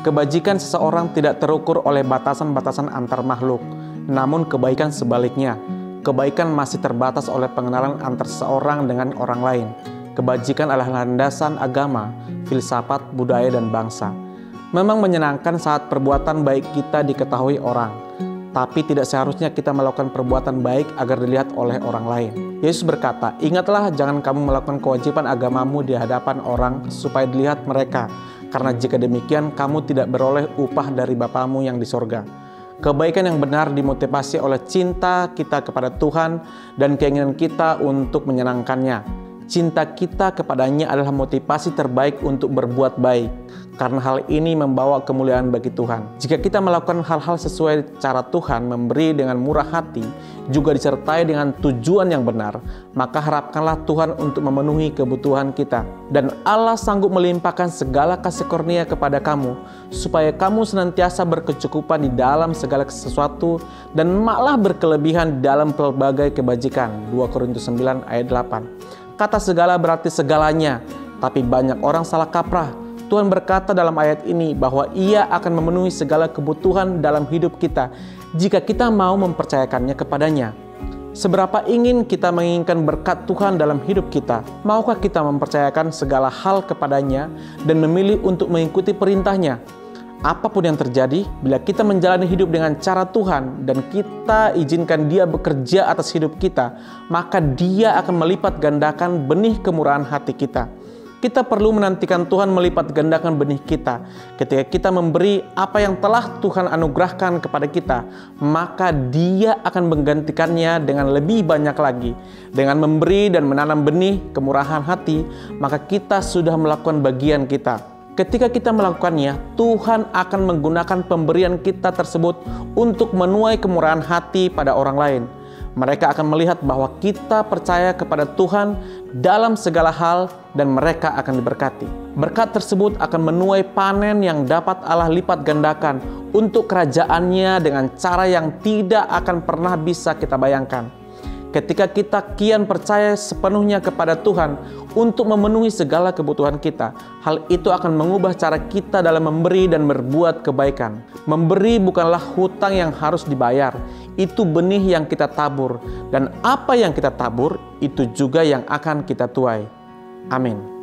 Kebajikan seseorang tidak terukur oleh batasan-batasan antar makhluk, namun kebaikan sebaliknya. Kebaikan masih terbatas oleh pengenalan antar seseorang dengan orang lain. Kebajikan adalah landasan agama, filsafat, budaya, dan bangsa. Memang menyenangkan saat perbuatan baik kita diketahui orang, tapi tidak seharusnya kita melakukan perbuatan baik agar dilihat oleh orang lain. Yesus berkata, "Ingatlah, jangan kamu melakukan kewajiban agamamu di hadapan orang supaya dilihat mereka, karena jika demikian kamu tidak beroleh upah dari Bapamu yang di sorga." Kebaikan yang benar dimotivasi oleh cinta kita kepada Tuhan dan keinginan kita untuk menyenangkannya. Cinta kita kepadanya adalah motivasi terbaik untuk berbuat baik, karena hal ini membawa kemuliaan bagi Tuhan. Jika kita melakukan hal-hal sesuai cara Tuhan, memberi dengan murah hati, juga disertai dengan tujuan yang benar, maka harapkanlah Tuhan untuk memenuhi kebutuhan kita. Dan Allah sanggup melimpahkan segala kasih karunia kepada kamu, supaya kamu senantiasa berkecukupan di dalam segala sesuatu, dan malah berkelebihan di dalam pelbagai kebajikan. 2 Korintus 9 ayat 8. Kata segala berarti segalanya, tapi banyak orang salah kaprah. Tuhan berkata dalam ayat ini bahwa Ia akan memenuhi segala kebutuhan dalam hidup kita jika kita mau mempercayakannya kepadanya. Seberapa ingin kita menginginkan berkat Tuhan dalam hidup kita? Maukah kita mempercayakan segala hal kepadanya dan memilih untuk mengikuti perintahnya? Apapun yang terjadi, bila kita menjalani hidup dengan cara Tuhan dan kita izinkan Dia bekerja atas hidup kita, maka Dia akan melipat gandakan benih kemurahan hati kita. Kita perlu menantikan Tuhan melipat gandakan benih kita. Ketika kita memberi apa yang telah Tuhan anugerahkan kepada kita, maka Dia akan menggantikannya dengan lebih banyak lagi. Dengan memberi dan menanam benih kemurahan hati, maka kita sudah melakukan bagian kita. Ketika kita melakukannya, Tuhan akan menggunakan pemberian kita tersebut untuk menuai kemurahan hati pada orang lain. Mereka akan melihat bahwa kita percaya kepada Tuhan dalam segala hal dan mereka akan diberkati. Berkat tersebut akan menuai panen yang dapat Allah lipat gandakan untuk kerajaannya dengan cara yang tidak akan pernah bisa kita bayangkan. Ketika kita kian percaya sepenuhnya kepada Tuhan untuk memenuhi segala kebutuhan kita, hal itu akan mengubah cara kita dalam memberi dan berbuat kebaikan. Memberi bukanlah hutang yang harus dibayar, itu benih yang kita tabur, dan apa yang kita tabur itu juga yang akan kita tuai. Amin.